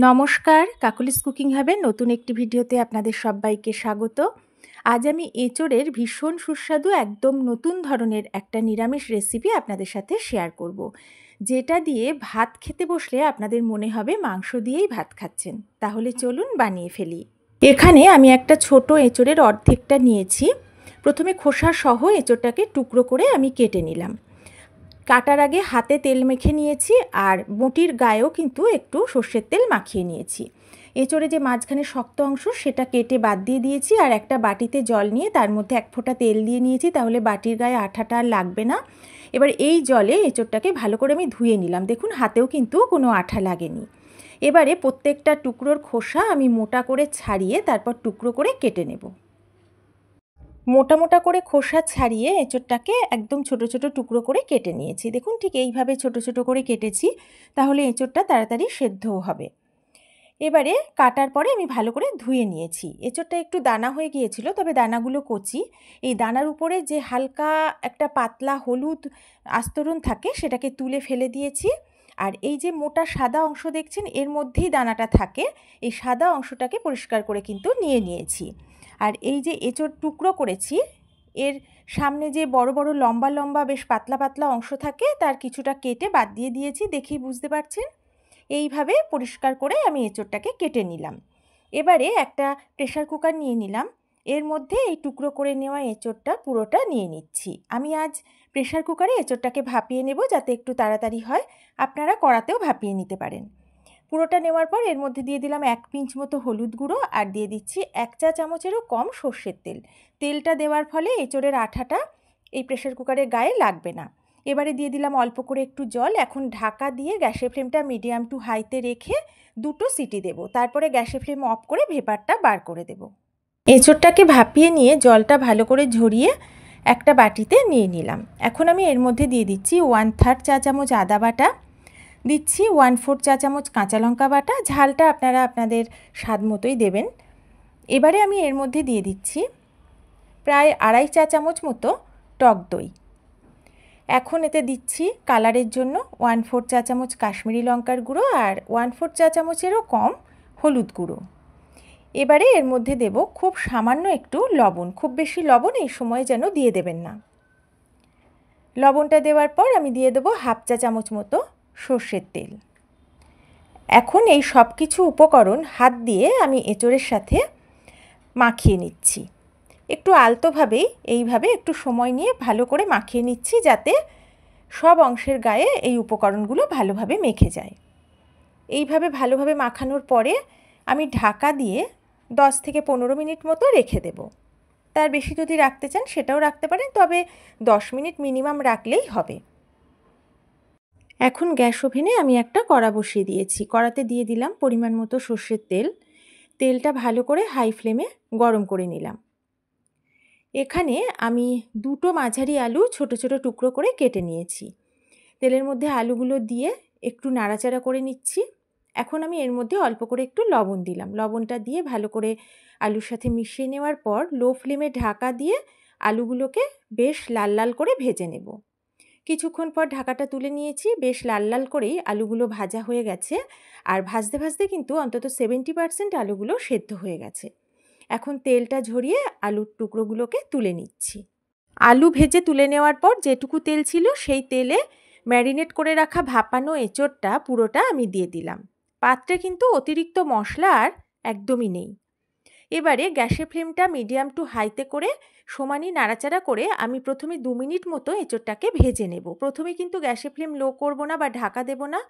নমস্কার, কাকলিস কুকিং হাবের নতুন একটি ভিডিওতে আপনাদের সবাইকে স্বাগত। আজ আমি এঁচোড়ের ভীষণ সুস্বাদু একদম নতুন ধরনের একটা নিরামিষ রেসিপি আপনাদের সাথে শেয়ার করব, যেটা দিয়ে ভাত খেতে বসলে আপনাদের মনে হবে মাংস দিয়েই ভাত খাচ্ছেন। তাহলে চলুন বানিয়ে ফেলি। এখানে আমি একটা ছোট এঁচোড়ের অর্ধেকটা নিয়েছি। প্রথমে খোসা সহ এঁচোড়টাকে টুকরো করে আমি কেটে নিলাম। কাটার আগে হাতে তেল মেখে নিয়েছি, আর বটির গায়েও কিন্তু একটু সর্ষের তেল মাখিয়ে নিয়েছি। এঁচোড়ে যে মাঝখানে শক্ত অংশ সেটা কেটে বাদ দিয়ে দিয়েছি, আর একটা বাটিতে জল নিয়ে তার মধ্যে এক ফোঁটা তেল দিয়ে নিয়েছি, তাহলে বাটির গায়ে আঠাটা আর লাগবে না। এবার এই জলে এঁচোড়টাকে ভালো করে আমি ধুয়ে নিলাম। দেখুন, হাতেও কিন্তু কোনো আঠা লাগেনি। এবারে প্রত্যেকটা টুকরোর খোসা আমি মোটা করে ছাড়িয়ে তারপর টুকরো করে কেটে নেব। মোটা মোটা করে খোসা ছাড়িয়ে এঁচোড়টাকে একদম ছোট ছোট টুকরো করে কেটে নিয়েছি। দেখুন, ঠিক এইভাবে ছোট ছোট করে কেটেছি, তাহলে এঁচোড়টা তাড়াতাড়ি সেদ্ধও হবে। এবারে কাটার পরে আমি ভালো করে ধুয়ে নিয়েছি। এঁচোড়টা একটু দানা হয়ে গিয়েছিল, তবে দানাগুলো কচি। এই দানার উপরে যে হালকা একটা পাতলা হলুদ আস্তরণ থাকে সেটাকে তুলে ফেলে দিয়েছি। আর এই যে মোটা সাদা অংশ দেখছেন, এর মধ্যেই দানাটা থাকে, এই সাদা অংশটাকে পরিষ্কার করে কিন্তু নিয়েছি। আর এই যে এঁচোড় টুকরো করেছি, এর সামনে যে বড় বড় লম্বা লম্বা বেশ পাতলা পাতলা অংশ থাকে, তার কিছুটা কেটে বাদ দিয়ে দিয়েছি। দেখেই বুঝতে পারছেন। এইভাবে পরিষ্কার করে আমি এঁচোড়টাকে কেটে নিলাম। এবারে একটা প্রেসার কুকার নিয়ে নিলাম। এর মধ্যে এই টুকরো করে নেওয়া এঁচোড়টা পুরোটা নিয়ে নিচ্ছি। আমি আজ প্রেসার কুকারে এঁচোড়টাকে ভাপিয়ে নেব, যাতে একটু তাড়াতাড়ি হয়। আপনারা কড়াতেও ভাপিয়ে নিতে পারেন। পুরোটা নেওয়ার পর এর মধ্যে দিয়ে দিলাম 1 পিঞ্চ মতো হলুদ গুঁড়ো, আর দিয়ে দিচ্ছি 1 চা চামচেরও কম সর্ষের তেল। তেলটা দেওয়ার ফলে এঁচোড়ের আঠাটা এই প্রেসার কুকারের গায়ে লাগবে না। এবারে দিয়ে দিলাম অল্প করে একটু জল। এখন ঢাকা দিয়ে গ্যাসের ফ্লেমটা মিডিয়াম টু হাইতে রেখে 2টো সিটি দেব। তারপরে গ্যাসের ফ্লেম অফ করে ভেপারটা বার করে দেব। এঁচোড়টাকে ভাপিয়ে নিয়ে জলটা ভালো করে ঝরিয়ে একটা বাটিতে নিয়ে নিলাম। এখন আমি এর মধ্যে দিয়ে দিচ্ছি 1/3 চা চামচ আদা বাটা, দিচ্ছি 1/4 চা চামচ কাঁচা লঙ্কা বাটা। ঝালটা আপনারা আপনাদের স্বাদ মতোই দেবেন। এবারে আমি এর মধ্যে দিয়ে দিচ্ছি প্রায় 2.5 চা চামচ মতো টক দই। এখন এতে দিচ্ছি কালারের জন্য 1/4 চা চামচ কাশ্মীরি লঙ্কার গুঁড়ো, আর 1/4 চা চামচেরও কম হলুদ গুঁড়ো। এবারে এর মধ্যে দেব খুব সামান্য একটু লবণ। খুব বেশি লবণ এই সময় যেন দিয়ে দেবেন না। লবণটা দেওয়ার পর আমি দিয়ে দেবো 1/2 চা চামচ মতো সর্ষের তেল। এখন এই সব কিছু উপকরণ হাত দিয়ে আমি এঁচোড়ের সাথে মাখিয়ে নিচ্ছি। একটু আলতোভাবেই এইভাবে একটু সময় নিয়ে ভালো করে মাখিয়ে নিচ্ছি, যাতে সব অংশের গায়ে এই উপকরণগুলো ভালোভাবে মেখে যায়। এইভাবে ভালোভাবে মাখানোর পরে আমি ঢাকা দিয়ে 10 থেকে 15 মিনিট মতো রেখে দেব। তার বেশি যদি রাখতে চান সেটাও রাখতে পারেন, তবে 10 মিনিট মিনিমাম রাখলেই হবে। এখন গ্যাস ওভেনে আমি একটা কড়া বসিয়ে দিয়েছি। কড়াতে দিয়ে দিলাম পরিমাণ মতো সর্ষের তেল। তেলটা ভালো করে হাই ফ্লেমে গরম করে নিলাম। এখানে আমি 2টো মাঝারি আলু ছোট ছোট টুকরো করে কেটে নিয়েছি। তেলের মধ্যে আলুগুলো দিয়ে একটু নাড়াচাড়া করে নিচ্ছি। এখন আমি এর মধ্যে অল্প করে একটু লবণ দিলাম। লবণটা দিয়ে ভালো করে আলুর সাথে মিশিয়ে নেওয়ার পর লো ফ্লেমে ঢাকা দিয়ে আলুগুলোকে বেশ লাল লাল করে ভেজে নেব। কিছুক্ষণ পর ঢাকাটা তুলে নিয়েছি। বেশ লাল লাল করেই আলুগুলো ভাজা হয়ে গেছে, আর ভাজতে ভাজতে কিন্তু অন্তত 70% আলুগুলো সেদ্ধ হয়ে গেছে। এখন তেলটা ঝরিয়ে আলুর টুকরোগুলোকে তুলে নিচ্ছি। আলু ভেজে তুলে নেওয়ার পর যেটুকু তেল ছিল সেই তেলে ম্যারিনেট করে রাখা ভাপানো এঁচোড়টা পুরোটা আমি দিয়ে দিলাম। পাত্রে কিন্তু অতিরিক্ত মশলা আর একদমই নেই। এবারে গ্যাসের ফ্লেমটা মিডিয়াম টু হাইতে করে সমানই নাড়াচাড়া করে আমি প্রথমে 2 মিনিট মতো এঁচোড়টাকে ভেজে নেব। প্রথমে কিন্তু গ্যাসের ফ্লেম লো করব না বা ঢাকা দেব না।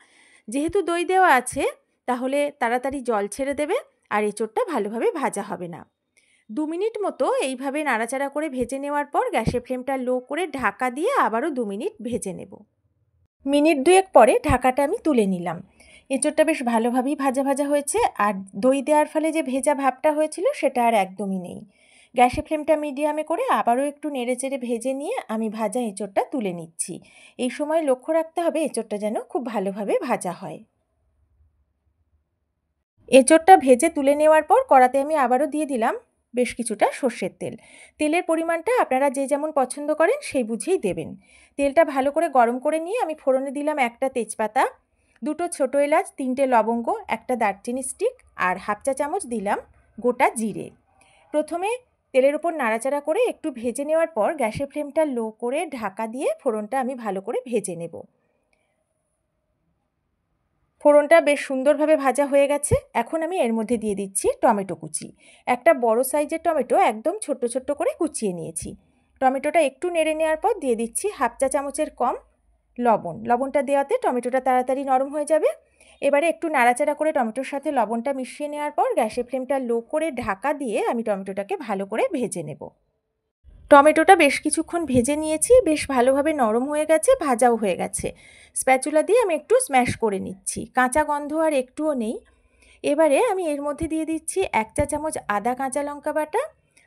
যেহেতু দই দেওয়া আছে, তাহলে তাড়াতাড়ি জল ছেড়ে দেবে আর এঁচোড়টা ভালোভাবে ভাজা হবে না। 2 মিনিট মতো এইভাবে নাড়াচাড়া করে ভেজে নেওয়ার পর গ্যাসের ফ্লেমটা লো করে ঢাকা দিয়ে আবারও 2 মিনিট ভেজে নেব। মিনিট 2 পরে ঢাকাটা আমি তুলে নিলাম। এঁচোড়টা বেশ ভালোভাবেই ভাজা ভাজা হয়েছে, আর দই দেওয়ার ফলে যে ভেজা ভাবটা হয়েছিল সেটা আর একদমই নেই। গ্যাসের ফ্লেমটা মিডিয়ামে করে আবারও একটু নেড়েচেড়ে ভেজে নিয়ে আমি ভাজা এঁচোড়টা তুলে নিচ্ছি। এই সময় লক্ষ্য রাখতে হবে এঁচোড়টা যেন খুব ভালোভাবে ভাজা হয়। এঁচোড়টা ভেজে তুলে নেওয়ার পর কড়াতে আমি আবারও দিয়ে দিলাম বেশ কিছুটা সর্ষের তেল। তেলের পরিমাণটা আপনারা যে যেমন পছন্দ করেন সেই বুঝেই দেবেন। তেলটা ভালো করে গরম করে নিয়ে আমি ফোড়নে দিলাম একটা তেজপাতা, দুটো ছোটো এলাচ, 3টে লবঙ্গ, একটা দারচিনি স্টিক আর হাফ চা চামচ দিলাম গোটা জিরে। প্রথমে তেলের ওপর নাড়াচাড়া করে একটু ভেজে নেওয়ার পর গ্যাসের ফ্লেমটা লো করে ঢাকা দিয়ে ফোড়নটা আমি ভালো করে ভেজে নেব। ফোড়নটা বেশ সুন্দরভাবে ভাজা হয়ে গেছে। এখন আমি এর মধ্যে দিয়ে দিচ্ছি টমেটো কুচি। একটা বড় সাইজের টমেটো একদম ছোট্ট ছোট্ট করে কুচিয়ে নিয়েছি। টমেটোটা একটু নেড়ে নেওয়ার পর দিয়ে দিচ্ছি হাফ চা চামচের কম লবণ। লবণটা দেওয়াতে টমেটোটা তাড়াতাড়ি নরম হয়ে যাবে। এবারে একটু নাড়াচাড়া করে টমেটোর সাথে লবণটা মিশিয়ে নেওয়ার পর গ্যাসের ফ্লেমটা লো করে ঢাকা দিয়ে আমি টমেটোটাকে ভালো করে ভেজে নেব। টমেটোটা বেশ কিছুক্ষণ ভেজে নিয়েছি, বেশ ভালোভাবে নরম হয়ে গেছে, ভাজাও হয়ে গেছে। স্প্যাচুলা দিয়ে আমি একটু স্ম্যাশ করে নিচ্ছি, কাঁচা গন্ধ আর একটুও নেই। এবারে আমি এর মধ্যে দিয়ে দিচ্ছি 1 চা চামচ আদা কাঁচা লঙ্কা বাটা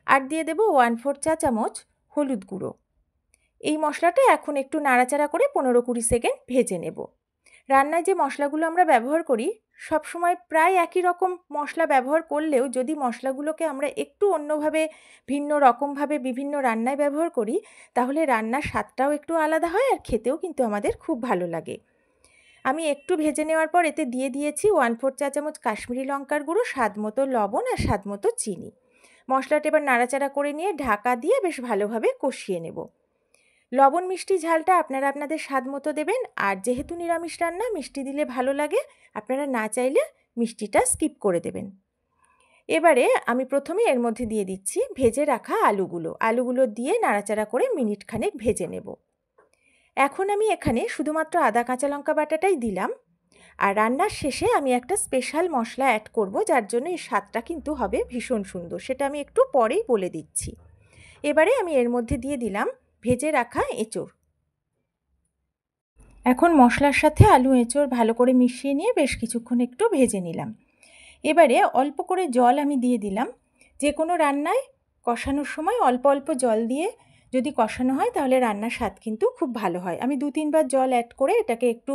আর দিয়ে দেবো 1/4 চা চামচ হলুদ গুঁড়ো। এই মশলাটা এখন একটু নাড়াচাড়া করে 15-20 সেকেন্ড ভেজে নেব। রান্নায় যে মশলাগুলো আমরা ব্যবহার করি সবসময় প্রায় একই রকম মশলা ব্যবহার করলেও যদি মশলাগুলোকে আমরা একটু অন্যভাবে ভিন্ন রকমভাবে বিভিন্ন রান্নায় ব্যবহার করি তাহলে রান্নার স্বাদটাও একটু আলাদা হয় আর খেতেও কিন্তু আমাদের খুব ভালো লাগে। আমি একটু ভেজে নেওয়ার পর এতে দিয়ে দিয়েছি 1/4 চা চামচ কাশ্মীরি লঙ্কার গুঁড়ো, স্বাদ মতো লবণ আর স্বাদ মতো চিনি। মশলাটা এবার নাড়াচাড়া করে নিয়ে ঢাকা দিয়ে বেশ ভালোভাবে কষিয়ে নেব। লবণ মিষ্টি ঝালটা আপনারা আপনাদের স্বাদ মতো দেবেন, আর যেহেতু নিরামিষ রান্না মিষ্টি দিলে ভালো লাগে, আপনারা না চাইলে মিষ্টিটা স্কিপ করে দেবেন। এবারে আমি প্রথমে এর মধ্যে দিয়ে দিচ্ছি ভেজে রাখা আলুগুলো দিয়ে নাড়াচাড়া করে মিনিট খানেক ভেজে নেব। এখন আমি এখানে শুধুমাত্র আদা কাঁচা লঙ্কা বাটাটাই দিলাম, আর রান্নার শেষে আমি একটা স্পেশাল মশলা অ্যাড করব যার জন্য এই স্বাদটা কিন্তু হবে ভীষণ সুন্দর, সেটা আমি একটু পরেই বলে দিচ্ছি। এবারে আমি এর মধ্যে দিয়ে দিলাম ভেজে রাখা এঁচোড়। এখন মশলার সাথে আলু এঁচোড় ভালো করে মিশিয়ে নিয়ে বেশ কিছুক্ষণ একটু ভেজে নিলাম। এবারে অল্প করে জল আমি দিয়ে দিলাম। যে কোনো রান্নায় কষানোর সময় অল্প অল্প জল দিয়ে যদি কষানো হয় তাহলে রান্নার স্বাদ কিন্তু খুব ভালো হয়। আমি 2-3 বার জল অ্যাড করে এটাকে একটু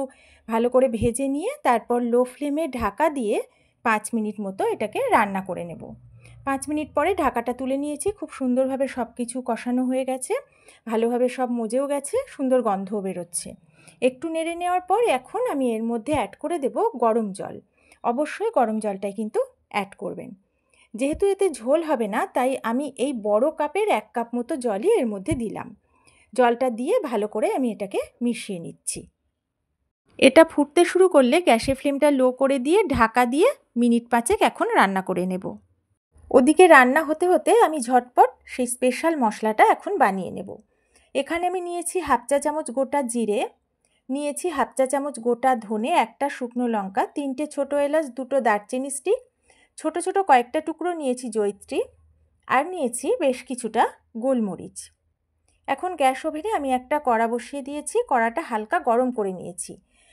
ভালো করে ভেজে নিয়ে তারপর লো ফ্লেমে ঢাকা দিয়ে 5 মিনিট মতো এটাকে রান্না করে নেব। 5 মিনিট পরে ঢাকাটা তুলে নিয়েছি, খুব সুন্দরভাবে সব কিছু কষানো হয়ে গেছে, ভালোভাবে সব মজেও গেছে, সুন্দর গন্ধও বেরোচ্ছে। একটু নেড়ে নেওয়ার পর এখন আমি এর মধ্যে অ্যাড করে দেব গরম জল। অবশ্যই গরম জলটাই কিন্তু অ্যাড করবেন। যেহেতু এতে ঝোল হবে না তাই আমি এই বড় কাপের 1 কাপ মতো জলই এর মধ্যে দিলাম। জলটা দিয়ে ভালো করে আমি এটাকে মিশিয়ে নিচ্ছি। এটা ফুটতে শুরু করলে গ্যাসের ফ্লেমটা লো করে দিয়ে ঢাকা দিয়ে মিনিট 5 এখন রান্না করে নেব। ওদিকে রান্না হতে হতে আমি ঝটপট সেই স্পেশাল মশলাটা এখন বানিয়ে নেব। এখানে আমি নিয়েছি হাফ চা চামচ গোটা জিরে, নিয়েছি হাফ চা চামচ গোটা ধনে, একটা শুকনো লঙ্কা, 3টে ছোটো এলাচ, 2টো দারচিনি স্টিক, ছোটো ছোটো কয়েকটা টুকরো নিয়েছি জয়িত্রী, আর নিয়েছি বেশ কিছুটা গোলমরিচ। এখন গ্যাস ওভেনে আমি একটা কড়া বসিয়ে দিয়েছি, কড়াটা হালকা গরম করে নিয়েছি।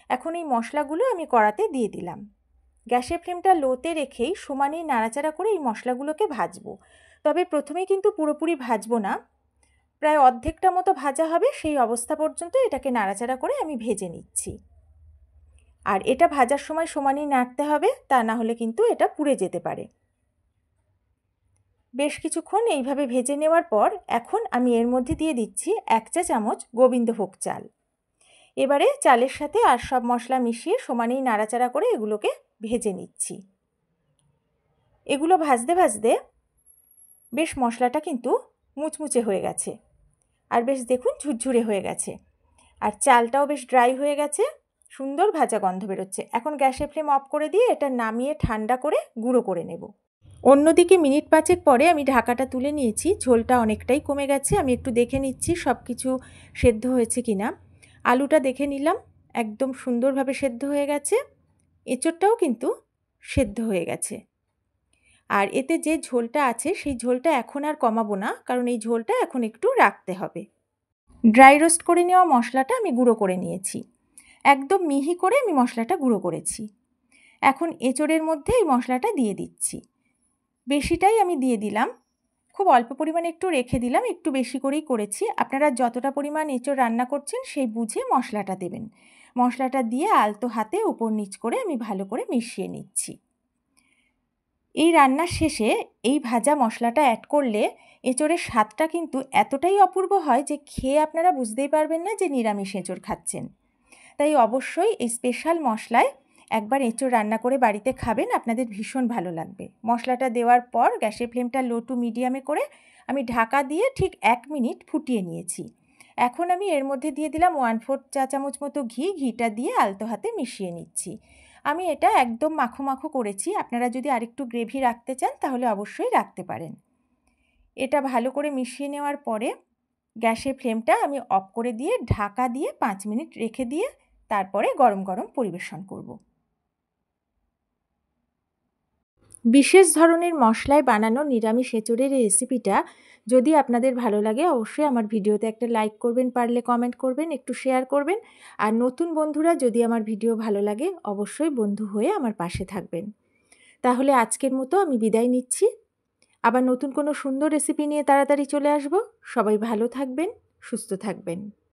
এখন এই মশলাগুলো আমি কড়াতে দিয়ে দিলাম। গ্যাসের ফ্লেমটা লোতে রেখেই সমানে নাড়াচাড়া করে এই মশলাগুলোকে ভাজবো। তবে প্রথমেই কিন্তু পুরোপুরি ভাজবো না, প্রায় অর্ধেকটা মতো ভাজা হবে, সেই অবস্থা পর্যন্ত এটাকে নাড়াচাড়া করে আমি ভেজে নিচ্ছি। আর এটা ভাজার সময় সমানই নাড়তে হবে, তা না হলে কিন্তু এটা পুড়ে যেতে পারে। বেশ কিছুক্ষণ এইভাবে ভেজে নেওয়ার পর এখন আমি এর মধ্যে দিয়ে দিচ্ছি 1 চা চামচ গোবিন্দভোগ চাল। এবারে চালের সাথে আর সব মশলা মিশিয়ে সমানেই নাড়াচাড়া করে এগুলোকে ভেজে নিচ্ছি। এগুলো ভাজতে ভাজতে বেশ মশলাটা কিন্তু মুচমুচে হয়ে গেছে, আর বেশ দেখুন ঝুরঝুরে হয়ে গেছে, আর চালটাও বেশ ড্রাই হয়ে গেছে, সুন্দর ভাজা গন্ধ বেরোচ্ছে। এখন গ্যাসের ফ্লেম অফ করে দিয়ে এটা নামিয়ে ঠান্ডা করে গুঁড়ো করে নেব। অন্যদিকে মিনিট 5 পরে আমি ঢাকাটা তুলে নিয়েছি, ঝোলটা অনেকটাই কমে গেছে। আমি একটু দেখে নিচ্ছি সব কিছু সেদ্ধ হয়েছে কিনা। আলুটা দেখে নিলাম, একদম সুন্দরভাবে সেদ্ধ হয়ে গেছে, এঁচোড়টাও কিন্তু সেদ্ধ হয়ে গেছে। আর এতে যে ঝোলটা আছে সেই ঝোলটা এখন আর কমাবো না, কারণ এই ঝোলটা এখন একটু রাখতে হবে। ড্রাই রোস্ট করে নেওয়া মশলাটা আমি গুঁড়ো করে নিয়েছি, একদম মিহি করে আমি মশলাটা গুঁড়ো করেছি। এখন এঁচোড়ের মধ্যে এই মশলাটা দিয়ে দিচ্ছি, বেশিটাই আমি দিয়ে দিলাম, খুব অল্প পরিমাণে একটু রেখে দিলাম, একটু বেশি করেই করেছি। আপনারা যতটা পরিমাণ এঁচোড় রান্না করছেন সেই বুঝে মশলাটা দেবেন। মশলাটা দিয়ে আলতো হাতে উপর নিচ করে আমি ভালো করে মিশিয়ে নিচ্ছি। এই রান্নার শেষে এই ভাজা মশলাটা অ্যাড করলে এঁচোড়ের স্বাদটা কিন্তু এতটাই অপূর্ব হয় যে খেয়ে আপনারা বুঝতেই পারবেন না যে নিরামিষ এঁচোড় খাচ্ছেন। তাই অবশ্যই এই স্পেশাল মশলায় একবার এঁচোড় রান্না করে বাড়িতে খাবেন, আপনাদের ভীষণ ভালো লাগবে। মশলাটা দেওয়ার পর গ্যাসের ফ্লেমটা লো টু মিডিয়ামে করে আমি ঢাকা দিয়ে ঠিক 1 মিনিট ফুটিয়ে নিয়েছি। এখন আমি এর মধ্যে দিয়ে দিলাম 1/4 চা চামচ মতো ঘি। ঘিটা দিয়ে আলতো হাতে মিশিয়ে নিচ্ছি। আমি এটা একদম মাখো মাখো করেছি। আপনারা যদি আরেকটু গ্রেভি রাখতে চান তাহলে অবশ্যই রাখতে পারেন। এটা ভালো করে মিশিয়ে নেওয়ার পরে গ্যাসের ফ্লেমটা আমি অফ করে দিয়ে ঢাকা দিয়ে 5 মিনিট রেখে দিয়ে তারপরে গরম গরম পরিবেশন করব। বিশেষ ধরনের মশলায় বানানো নিরামিষ এঁচোড়ের এই রেসিপিটা যদি আপনাদের ভালো লাগে অবশ্যই আমার ভিডিওতে একটা লাইক করবেন, পারলে কমেন্ট করবেন, একটু শেয়ার করবেন। আর নতুন বন্ধুরা যদি আমার ভিডিও ভালো লাগে অবশ্যই বন্ধু হয়ে আমার পাশে থাকবেন। তাহলে আজকের মতো আমি বিদায় নিচ্ছি। আবার নতুন কোনো সুন্দর রেসিপি নিয়ে তাড়াতাড়ি চলে আসব। সবাই ভালো থাকবেন, সুস্থ থাকবেন।